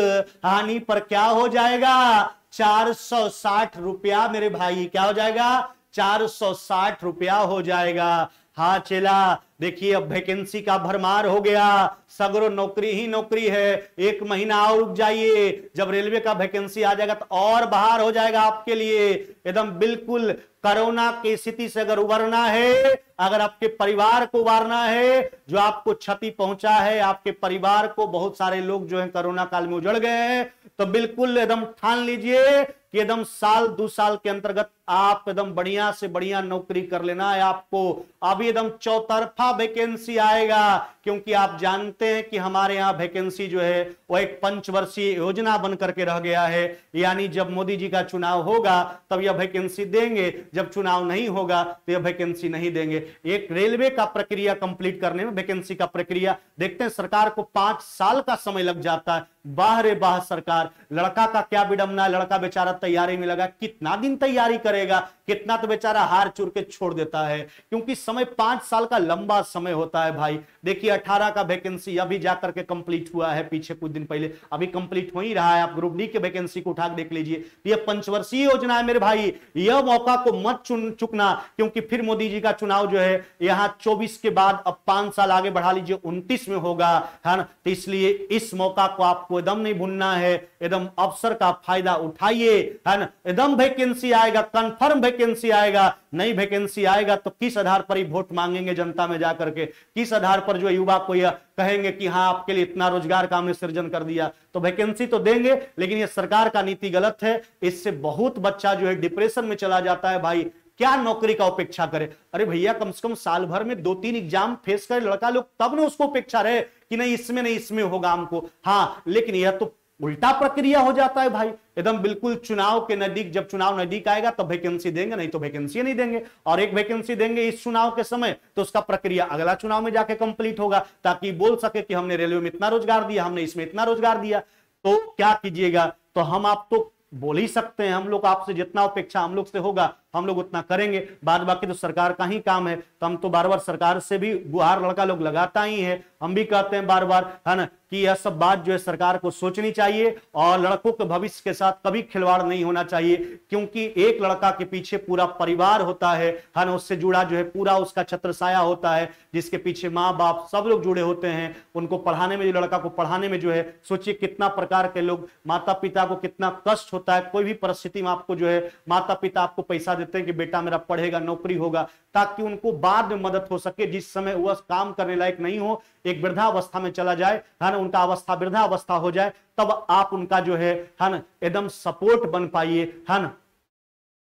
A: हानि पर क्या हो जाएगा? 460 रुपया मेरे भाई। क्या हो जाएगा? 460 रुपया हो जाएगा। हाँ चला, देखिए अब वैकेंसी का भरमार हो गया, सगरो नौकरी ही नौकरी है। 1 महीना और रुक जाइए, जब रेलवे का वैकेंसी आ जाएगा तो और बाहर हो जाएगा आपके लिए एकदम बिल्कुल। कोरोना की स्थिति से अगर उबरना है, अगर आपके परिवार को उबारना है, जो आपको क्षति पहुंचा है आपके परिवार को, बहुत सारे लोग जो है कोरोना काल में उजड़ गए हैं, तो बिल्कुल एकदम ठान लीजिए कि एकदम साल 2 साल के अंतर्गत आप एकदम बढ़िया से बढ़िया नौकरी कर लेना है आपको। अभी एकदम चौतरफा वैकेंसी आएगा, क्योंकि आप जानते हैं कि हमारे यहाँ वैकेंसी जो है वो एक पंचवर्षीय योजना बन करके रह गया है। यानी जब मोदी जी का चुनाव होगा तब यह वैकेंसी देंगे, जब चुनाव नहीं होगा तो यह वैकेंसी नहीं देंगे। एक रेलवे का प्रक्रिया कंप्लीट करने में वैकेंसी का प्रक्रिया देखते हैं सरकार को 5 साल का समय लग जाता है। बाह रे बाह सरकार, लड़का का क्या विडंबना, लड़का बेचारा तैयारी में लगा, कितना दिन तैयारी करेगा, कितना तो बेचारा हार चूर के छोड़ देता है, क्योंकि समय 5 साल का लंबा समय होता है भाई। देखिए 18 का वैकेंसी अभी जाकर के कंप्लीट हुआ है, पीछे कुछ दिन पहले, अभी कंप्लीट हो ही रहा है। आप ग्रुप डी के वैकेंसी को उठा देख लीजिए। यह पंचवर्षीय योजना है मेरे भाई, यह मौका को मत चुकना, क्योंकि फिर मोदी जी का चुनाव जो है यहां 24 के बाद अब 5 साल आगे बढ़ा लीजिए 29 में होगा, है ना। तो इसलिए इस मौका को आपको एकदम नहीं भूलना है, एकदम अवसर का फायदा उठाइए, है ना। एकदम वैकेंसी आएगा, कंफर्म वैकेंसी आएगा, नई वैकेंसी आएगा तो किस आधार पर ही वोट मांगेंगे जनता में जाकर के, किस आधार पर जो युवा को यह कहेंगे कि हाँ आपके लिए इतना रोजगार का हमने सृजन कर दिया। तो वैकेंसी तो देंगे, लेकिन यह सरकार का नीति गलत है। इससे बहुत बच्चा जो है डिप्रेशन में चला जाता है भाई। क्या नौकरी का उपेक्षा करे? अरे भैया कम से कम साल भर में 2-3 एग्जाम फेस करे लड़का लोग, तब ना उसको उपेक्षा रहे कि नहीं इसमें नहीं इसमें होगा हमको। हाँ, लेकिन यह तो उल्टा प्रक्रिया हो जाता है भाई। एकदम बिल्कुल चुनाव के नजदीक, जब चुनाव नजदीक आएगा तब वैकेंसी देंगे, नहीं तो वैकेंसी नहीं देंगे। और एक वैकेंसी देंगे इस चुनाव के समय तो उसका प्रक्रिया अगला चुनाव में जाके कंप्लीट होगा, ताकि बोल सके कि हमने रेलवे में इतना रोजगार दिया, हमने इसमें इतना रोजगार दिया। तो क्या कीजिएगा, तो हम आप तो बोल ही सकते हैं, हम लोग आपसे जितना अपेक्षा हम लोग से होगा हम लोग उतना करेंगे, बाद बाकी तो सरकार का ही काम है। तो हम तो बार बार सरकार से भी गुहार लड़का लोग लगाता ही है, हम भी कहते हैं बार बार, है ना, कि यह सब बात जो है सरकार को सोचनी चाहिए और लड़कों के भविष्य के साथ कभी खिलवाड़ नहीं होना चाहिए, क्योंकि एक लड़का के पीछे पूरा परिवार होता है ना, उससे जुड़ा जो है पूरा उसका छत्रछाया होता है, जिसके पीछे माँ बाप सब लोग जुड़े होते हैं। उनको पढ़ाने में, जो लड़का को पढ़ाने में जो है, सोचिए कितना प्रकार के लोग, माता पिता को कितना कष्ट होता है। कोई भी परिस्थिति में आपको जो है माता पिता आपको पैसा देते हैं कि बेटा मेरा पढ़ेगा, नौकरी होगा, ताकि उनको बाद में मदद हो सके, जिस समय वह काम करने लायक नहीं हो, एक वृद्धावस्था में चला जाए, है ना, उनका अवस्था वृद्धावस्था हो जाए, तब आप उनका जो है ना एकदम सपोर्ट बन पाइए, है ना,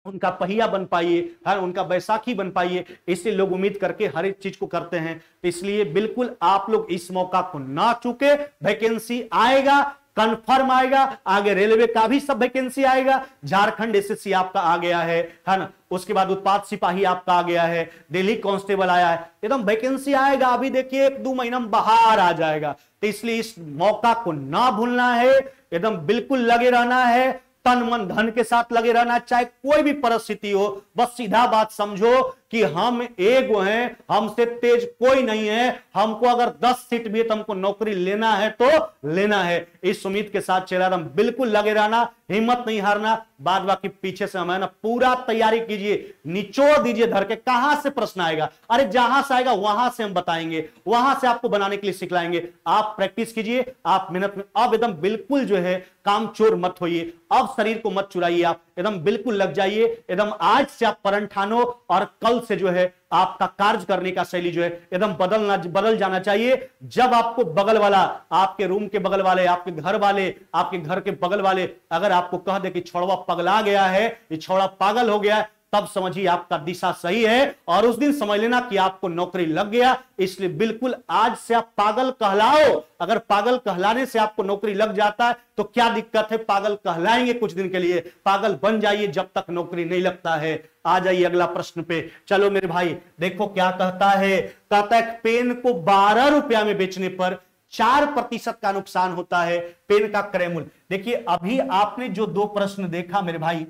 A: उनका पहिया बन पाइए, है उनका बैसाखी बन पाइए। इसलिए लोग उम्मीद करके हर एक चीज को करते हैं। इसलिए बिल्कुल आप लोग इस मौका को ना चूके। वैकेंसी आएगा, कंफर्म आएगा, आगे रेलवे का भी सब वैकेंसी आएगा, झारखंड एसएससी आपका आ गया है ना, उसके बाद उत्पाद सिपाही आपका आ गया है, दिल्ली कांस्टेबल आया है, एकदम वैकेंसी आएगा। अभी देखिए 1-2 महीना में बाहर आ जाएगा। तो इसलिए इस मौका को ना भूलना है, एकदम बिल्कुल लगे रहना है, तन मन धन के साथ लगे रहना, चाहे कोई भी परिस्थिति हो। बस सीधा बात समझो कि हम एक हैं, हमसे तेज कोई नहीं है। हमको अगर 10 सीट भी है तो हमको नौकरी लेना है तो लेना है। इस उम्मीद के साथ चला रहा, बिल्कुल लगे रहना, हिम्मत नहीं हारना। बाद बाकी पीछे से हमें ना पूरा तैयारी कीजिए, निचोड़ दीजिए धर के। कहां से प्रश्न आएगा? अरे जहां से आएगा वहां से हम बताएंगे, वहां से आपको बनाने के लिए सिखलाएंगे। आप प्रैक्टिस कीजिए, आप मेहनत में अब एकदम बिल्कुल जो है काम चोर मत होइए। अब शरीर को मत चुराइए, आप एकदम बिल्कुल लग जाइए। एकदम आज से आप प्रण ठानो और कल से जो है आपका कार्य करने का शैली जो है एकदम बदल जाना चाहिए। जब आपको बगल वाला, आपके रूम के बगल वाले, आपके घर वाले, आपके घर के बगल वाले अगर आपको कह दे कि छौड़ा पगला गया है, ये छौड़ा पागल हो गया है, तब समझिए आपका दिशा सही है और उस दिन समझ लेना कि आपको नौकरी लग गया। इसलिए बिल्कुल आज से आप पागल कहलाओ। अगर पागल कहलाने से आपको नौकरी लग जाता है तो क्या दिक्कत है? पागल कहलाएंगे कुछ दिन के लिए, पागल बन जाइए जब तक नौकरी नहीं लगता है। आ जाइए अगला प्रश्न पे। चलो मेरे भाई देखो क्या कहता है। कहता है पेन को 12 रुपया में बेचने पर 4% का नुकसान होता है। पेन का क्रय मूल्य देखिए। अभी आपने जो 2 प्रश्न देखा मेरे भाई,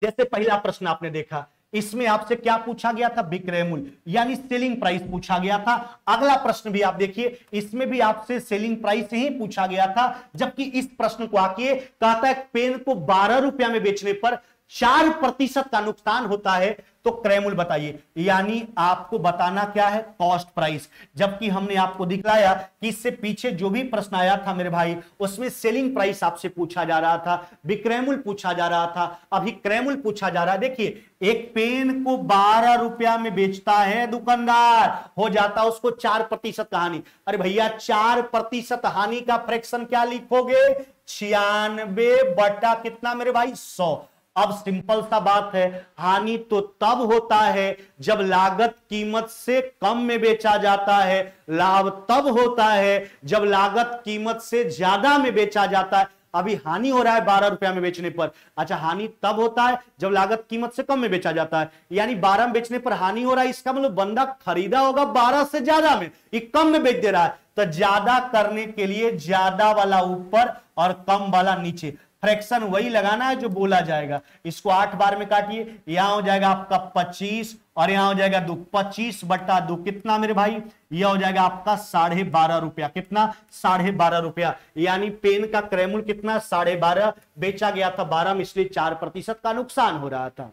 A: जैसे पहला प्रश्न आपने देखा, इसमें आपसे क्या पूछा गया था? विक्रय मूल्य यानी सेलिंग प्राइस पूछा गया था। अगला प्रश्न भी आप देखिए, इसमें भी आपसे सेलिंग प्राइस ही पूछा गया था। जबकि इस प्रश्न को आके कहता है पेन को 12 रुपया में बेचने पर 4% का नुकसान होता है, तो क्रय मूल्य बताइए। यानी आपको बताना क्या है? Cost price. जबकि हमने आपको दिखलाया कि इससे पीछे जो भी प्रश्न आया था मेरे भाई, उसमें सेलिंग प्राइस आपसे पूछा जा रहा था, विक्रय मूल्य पूछा जा रहा था, अभी क्रय मूल्य पूछा जा रहा है। देखिए एक पेन को 12 रुपया में बेचता है दुकानदार, हो जाता है उसको 4% का हानि। अरे भैया 4% हानि का फ्रैक्शन क्या लिखोगे? 96 बटा कितना मेरे भाई? 100। अब सिंपल सा बात है, हानि तो तब होता है जब लागत कीमत से कम में बेचा जाता है, लाभ तब होता है जब लागत कीमत से ज्यादा में बेचा जाता है। अभी हानि हो रहा है 12 रुपया में बेचने पर, अच्छा हानि तब होता है जब लागत कीमत से कम में बेचा जाता है, यानी 12 में बेचने पर हानि हो रहा है, इसका मतलब बंदा खरीदा होगा 12 से ज्यादा में, ये कम में बेच दे रहा है। तो ज्यादा करने के लिए ज्यादा वाला ऊपर और कम वाला नीचे, फ्रैक्शन वही लगाना है जो बोला जाएगा। इसको 8 बार में काटिए, यहां हो जाएगा आपका 25 और यहां हो जाएगा 2, 25/2 कितना मेरे भाई, यह हो जाएगा आपका 12.5 रुपया, कितना 12.5 रुपया, यानी पेन का क्रय कितना 12.5, बेचा गया था 12 में, इसलिए 4% का नुकसान हो रहा था।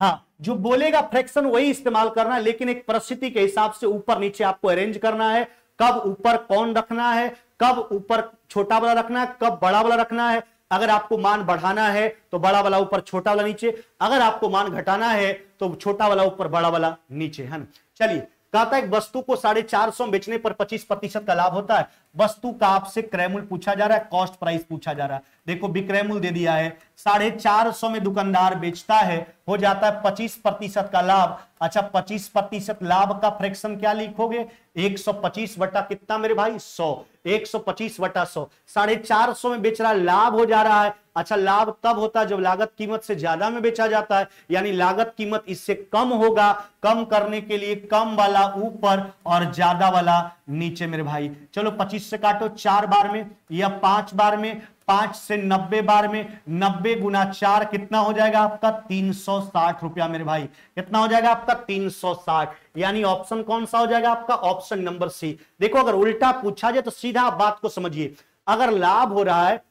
A: हाँ, जो बोलेगा फ्रैक्शन वही इस्तेमाल करना है, लेकिन एक परिस्थिति के हिसाब से ऊपर नीचे आपको अरेंज करना है, कब ऊपर कौन रखना है, कब ऊपर छोटा वाला रखना है, कब बड़ा वाला रखना है। अगर आपको मान बढ़ाना है तो बड़ा वाला ऊपर छोटा वाला नीचे, अगर आपको मान घटाना है तो छोटा वाला ऊपर बड़ा वाला नीचे, है ना। चलिए, कहता है वस्तु को 450 में बेचने पर 25% का लाभ होता है। वस्तु का आपसे क्रय मूल्य पूछा जा रहा है, कॉस्ट प्राइस पूछा जा रहा है। देखो विक्रय मूल्य दे दिया है, 450 में दुकानदार बेचता है, हो जाता है 25% का लाभ। अच्छा 25% लाभ का फ्रैक्शन क्या लिखोगे, 125 बटा कितना मेरे भाई 100, 125 बटा 100, 450 में बेच रहा है, लाभ हो जा रहा है। अच्छा लाभ तब होता है जब लागत कीमत से ज्यादा में बेचा जाता है, यानी लागत कीमत इससे कम होगा, कम करने के लिए कम वाला ऊपर और ज्यादा वाला नीचे मेरे भाई। चलो 25 से काटो 4 बार में या 5 बार में, 5 से 90 बार में, 90 गुना 4 कितना हो जाएगा आपका 360 रुपया मेरे भाई, कितना हो जाएगा आपका 360, यानी ऑप्शन कौन सा हो जाएगा आपका, ऑप्शन नंबर सी। देखो अगर उल्टा पूछा जाए तो सीधा आप बात को समझिए, अगर लाभ हो रहा है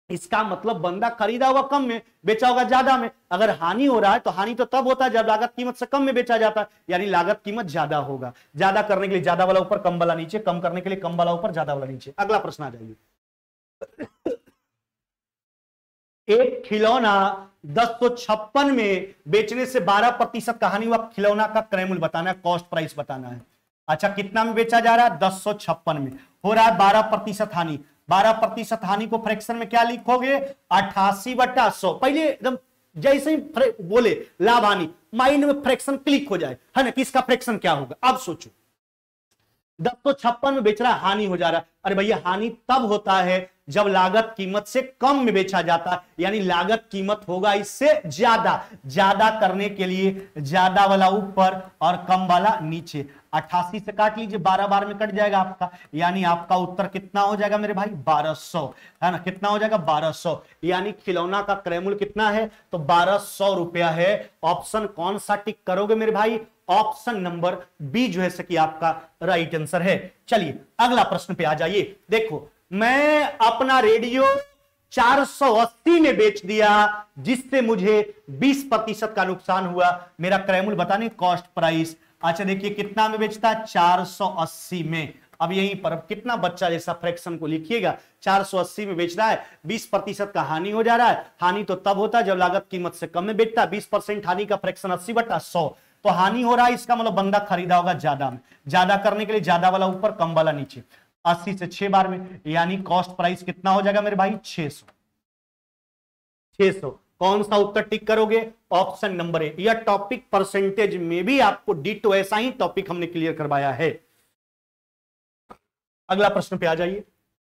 A: इसका मतलब बंदा खरीदा होगा कम में, बेचा होगा ज्यादा में। अगर हानि हो रहा है तो हानि तो तब होता है जब लागत कीमत से कम में बेचा जाता है, यानी लागत कीमत ज्यादा होगा। ज्यादा करने के लिए ज्यादा वाला ऊपर कम वाला नीचे, कम करने के लिए कम वाला ऊपर ज्यादा वाला नीचे। अगला प्रश्न आ जाइए। एक खिलौना 1056 में बेचने से 12% का हानि हुआ, खिलौना का क्रय मूल्य बताना है, कॉस्ट प्राइस बताना है। अच्छा कितना में बेचा जा रहा है, 1056 में, हो रहा है 12% हानि। 12% हानि को फ्रैक्शन में क्या लिखोगे, 88/100। पहले एकदम जैसे ही बोले लाभ हानि, माइंड में फ्रैक्शन क्लिक हो जाए, है ना, कि इसका फ्रैक्शन क्या होगा। अब सोचो 1056 में बेच रहा है, हानि हो जा रहा है। अरे भैया हानि तब होता है जब लागत कीमत से कम में बेचा जाता है, यानी लागत कीमत होगा इससे ज्यादा। ज्यादा करने के लिए ज्यादा वाला ऊपर और कम वाला नीचे। 88 से काट लीजिए, 12 बार में कट जाएगा आपका, यानी आपका उत्तर कितना हो जाएगा मेरे भाई 1200, है ना, कितना हो जाएगा 1200, यानी खिलौना का क्रय मूल्य कितना है तो 1200 रुपया है। ऑप्शन कौन सा टिक करोगे मेरे भाई, ऑप्शन नंबर बी जो है कि आपका राइट आंसर है। चलिए अगला प्रश्न पे आ जाइए। देखो मैं अपना रेडियो 480 में बेच दिया, जिससे मुझे 20% का नुकसान हुआ, मेरा क्रय मूल्य बताने, कॉस्ट प्राइस। अच्छा देखिए कितना में बेचता है, 480 में। अब यहीं पर अब कितना बच्चा जैसा फ्रैक्शन को लिखिएगा, 480 में बेच रहा है, 20% का हानि हो जा रहा है। हानि तो तब होता है जब लागत कीमत से कम में बेचता है, 20% हानि का फ्रैक्शन 80/100, तो हानि हो रहा है, इसका मतलब बंदा खरीदा होगा ज्यादा में। ज्यादा करने के लिए ज्यादा वाला ऊपर कम वाला नीचे। 80 से 6 बार में, यानी कॉस्ट प्राइस कितना हो जाएगा मेरे भाई 600। 600 कौन सा उत्तर टिक करोगे, ऑप्शन नंबर ए। यह टॉपिक परसेंटेज में भी आपको डिटो ऐसा ही टॉपिक हमने क्लियर करवाया है। अगला प्रश्न पे आ जाइए।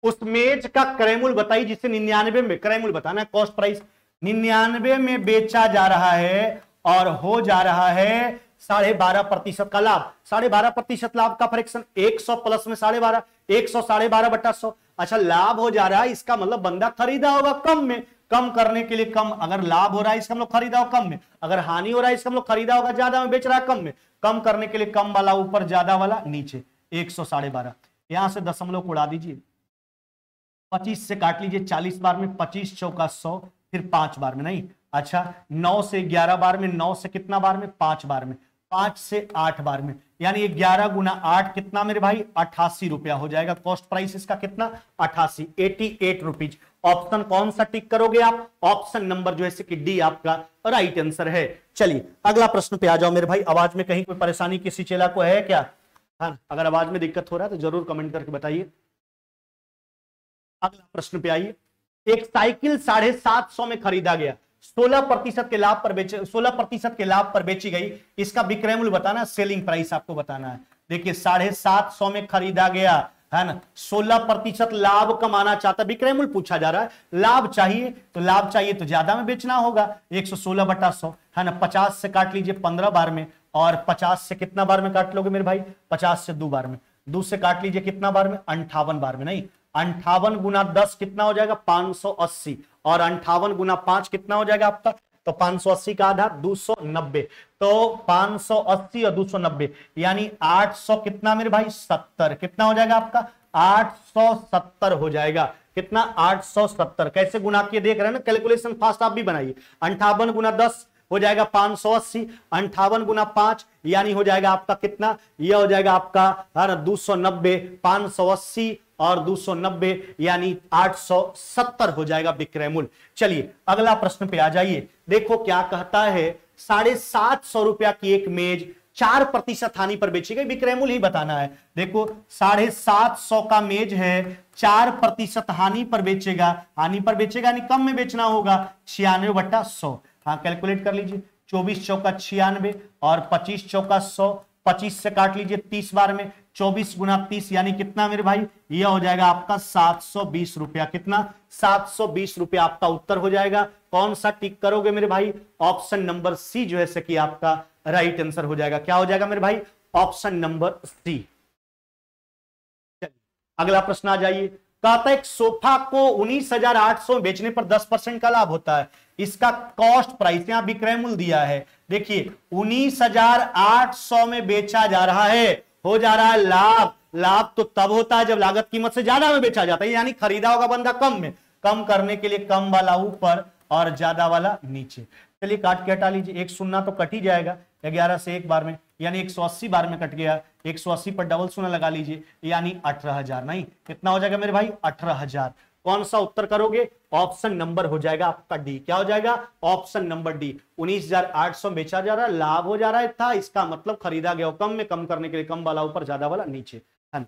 A: उस मेज का क्रय मूल्य बताइए जिसे 99 में, क्रय मूल्य बताना है, कॉस्ट प्राइस 99 में बेचा जा रहा है और हो जा रहा है 12.5% का लाभ। 12.5% लाभ का फ्रैक्शन 100 प्लस में 12.5, 100 12.5/100। अच्छा लाभ हो जा रहा है, इसका मतलब बंदा खरीदा होगा कम में, कम करने के लिए कम। अगर लाभ हो रहा है इसका मतलब खरीदा होगा कम में, अगर हानि हो रहा है इसका मतलब खरीदा होगा ज्यादा में, बेच रहा है कम में। कम करने के लिए कम वाला ऊपर, ज्यादा वाला नीचे। 100 12.5, यहां से दशमलव को उड़ा दीजिए, 25 से काट लीजिए 40 बार में, 25 चौका 100, फिर 5 बार में नहीं। अच्छा 9 से 11 बार में, 9 से कितना बार में 5 बार में, 5 से 8 बार में, यानी 11 गुना 8 कितना मेरे भाई 88 रुपया हो जाएगा। कॉस्ट प्राइस इसका कितना 88, 88 रुपीज। ऑप्शन कौन सा टिक करोगे आप, ऑप्शन नंबर जो है कि डी आपका राइट आंसर है। चलिए अगला प्रश्न पे आ जाओ मेरे भाई। आवाज में कहीं कोई परेशानी किसी चेला को है क्या, हाँ अगर आवाज में दिक्कत हो रहा है तो जरूर कमेंट करके बताइए। अगला प्रश्न पे आइए। एक साइकिल 750 में खरीदा गया, 16% के लाभ पर बेचे, 16% के लाभ पर बेची गई, इसका विक्रय मूल्य बताना, सेलिंग प्राइस आपको बताना है। देखिए 750 में खरीदा गया है ना, 16% लाभ कमाना चाहता, विक्रय मूल्य पूछा जा रहा है, लाभ चाहिए तो ज्यादा में बेचना होगा, 116/100 है ना। 50 से काट लीजिए 15 बार में, और 50 से कितना बार में काट लोगे मेरे भाई, 50 से 2 बार में, 2 से काट लीजिए कितना बार में, 58 बार में, नहीं 58 गुना 10 कितना हो जाएगा 580, और 58 गुना 5 कितना हो जाएगा आपका, तो 580 का आधा 290, तो 580 और 290 यानी 800 कितना मेरे भाई 70, कितना हो जाएगा आपका 870 हो जाएगा, कितना 870। कैसे गुना किए देख रहे हैं ना, कैलकुलेशन फास्ट आप भी बनाइए। 58 गुना 10 हो जाएगा 580, 58 गुना 5 यानी हो जाएगा आपका कितना, यह हो जाएगा आपका 290, 580 और 290 यानी 870 हो जाएगा विक्रय मूल्य। चलिए अगला प्रश्न पे आ जाइए, देखो क्या कहता है, 750 रुपया की एक मेज 4% हानि पर बेची गई, विक्रय मूल्य ही बताना है। देखो 750 का मेज है, 4% हानि पर बेचेगा, हानि पर बेचेगा यानी कम में बेचना होगा, 96/100। हाँ कैलकुलेट कर लीजिए, 24 चौका 96 और 25 चौका 100, 25 से काट लीजिए 30 बार में, 24 गुना 30 यानी कितना मेरे भाई, यह हो जाएगा आपका 720 रुपया, कितना 720 रुपया आपका उत्तर हो जाएगा। कौन सा टिक करोगे मेरे भाई, ऑप्शन नंबर सी जो है से कि आपका राइट आंसर हो जाएगा। क्या हो जाएगा मेरे भाई, ऑप्शन नंबर सी। अगला प्रश्न आ जाइए, कहता है एक सोफा को 19,800 में बेचने पर 10% का लाभ होता है, इसका कॉस्ट प्राइस यहां विक्रय मूल्य दिया है। देखिए 19,800 में बेचा जा रहा है, हो जा रहा है लाभ, लाभ तो तब होता है जब लागत कीमत से ज्यादा में बेचा जाता है, यानी खरीदा होगा बंदा कम में, कम करने के लिए कम वाला ऊपर और ज्यादा वाला नीचे। चलिए काट के हटा लीजिए, एक शून्य तो कट ही जाएगा, 11 से एक बार में यानी 180 बार में कट गया, 180 पर डबल शून्य लगा लीजिए यानी 18,000, नहीं कितना हो जाएगा मेरे भाई 18,000। कौन सा उत्तर करोगे, ऑप्शन नंबर हो जाएगा आपका डी। क्या हो जाएगा, ऑप्शन नंबर डी। 19,800 बेचा जा रहा है, लाभ हो जा रहा है था, इसका मतलब खरीदा गया कम में, कम करने के लिए कम वाला ऊपर ज्यादा वाला नीचे। तो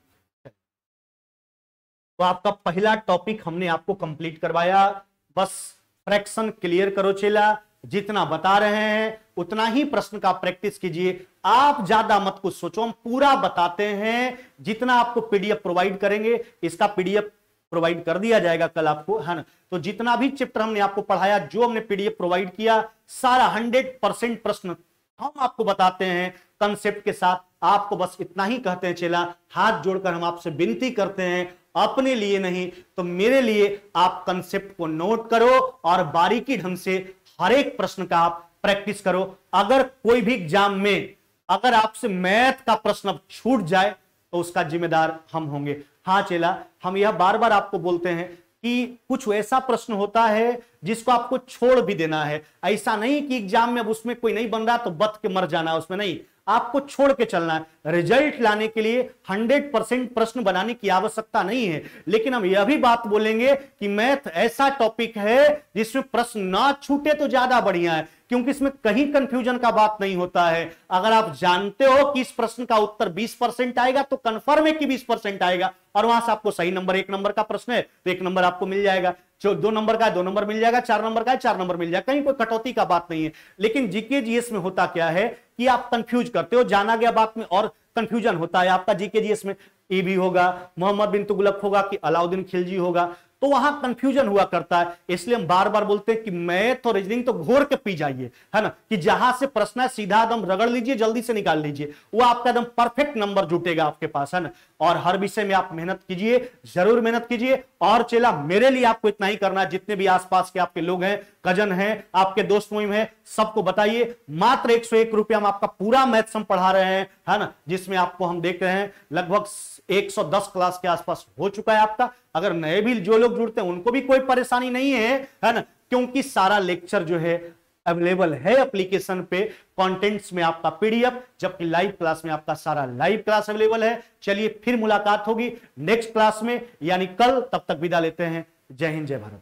A: आपका पहला टॉपिक हमने आपको कंप्लीट करवाया, बस फ्रैक्शन क्लियर करो चेला, जितना बता रहे हैं उतना ही प्रश्न का प्रैक्टिस कीजिए, आप ज्यादा मत कुछ सोचो, हम पूरा बताते हैं, जितना आपको पीडीएफ प्रोवाइड करेंगे, इसका पीडीएफ प्रोवाइड कर दिया जाएगा कल आपको, है ना। तो जितना भी चैप्टर हमने आपको पढ़ाया, जो हमने पीडीएफ प्रोवाइड किया, सारा 100% प्रश्न हम आपको बताते हैं कंसेप्ट के साथ। आपको बस इतना ही कहते हैं चेला, हाथ जोड़कर हम आपसे विनती करते हैं, अपने लिए नहीं तो मेरे लिए आप कंसेप्ट को नोट करो और बारीकी ढंग से हर एक प्रश्न का आप प्रैक्टिस करो। अगर कोई भी एग्जाम में अगर आपसे मैथ का प्रश्न अब छूट जाए तो उसका जिम्मेदार हम होंगे। हाँ चेला, हम यह बार बार आपको बोलते हैं कि कुछ ऐसा प्रश्न होता है जिसको आपको छोड़ भी देना है, ऐसा नहीं कि एग्जाम में अब उसमें कोई नहीं बन रहा तो बत के मर जाना है, उसमें नहीं, आपको छोड़ के चलना है। रिजल्ट लाने के लिए 100% प्रश्न बनाने की आवश्यकता नहीं है, लेकिन हम यह भी बात बोलेंगे कि मैथ ऐसा टॉपिक है जिसमें प्रश्न ना छूटे तो ज्यादा बढ़िया है, क्योंकि इसमें कहीं कंफ्यूजन का बात नहीं होता है। अगर आप जानते हो कि इस प्रश्न का उत्तर 20% आएगा तो कंफर्म है कि 20% आएगा, और वहां से आपको सही नंबर, 1 नंबर का प्रश्न है तो 1 नंबर आपको मिल जाएगा, जो 2 नंबर का है 2 नंबर मिल जाएगा, 4 नंबर का है 4 नंबर मिल जाएगा, कहीं कोई कटौती का बात नहीं है। लेकिन जीके जीएस में होता क्या है कि आप कंफ्यूज करते हो, जाना गया बात में और कंफ्यूजन होता है आपका। जीके जीएस में ए भी होगा, मोहम्मद बिन तुगलक होगा कि अलाउद्दीन खिलजी होगा, तो वहां कंफ्यूजन हुआ करता है। इसलिए हम बार बार बोलते हैं कि मैथ और रीजनिंग तो घोर के पी जाइए, है ना, कि जहां से प्रश्न है सीधा एकदम रगड़ लीजिए, जल्दी से निकाल लीजिए, वो आपका एकदम परफेक्ट नंबर जुटेगा आपके पास, है ना। और हर विषय में आप मेहनत कीजिए, जरूर मेहनत कीजिए। और चेला मेरे लिए आपको इतना ही करना है, जितने भी आसपास के आपके लोग हैं, कजन हैं, आपके दोस्त मुहिम है, सबको बताइए। मात्र 101 रुपया हम आपका पूरा मैथ्स हम पढ़ा रहे हैं, है ना, जिसमें आपको हम देख रहे हैं लगभग 110 क्लास के आसपास हो चुका है आपका। अगर नए भी जो लोग जुड़ते हैं उनको भी कोई परेशानी नहीं है, है ना, क्योंकि सारा लेक्चर जो है अवेलेबल है एप्लीकेशन पे, कंटेंट्स में आपका पीडीएफ, जबकि लाइव क्लास में आपका सारा लाइव क्लास अवेलेबल है। चलिए फिर मुलाकात होगी नेक्स्ट क्लास में, यानी कल। तब तक विदा लेते हैं। जय हिंद, जय भारत।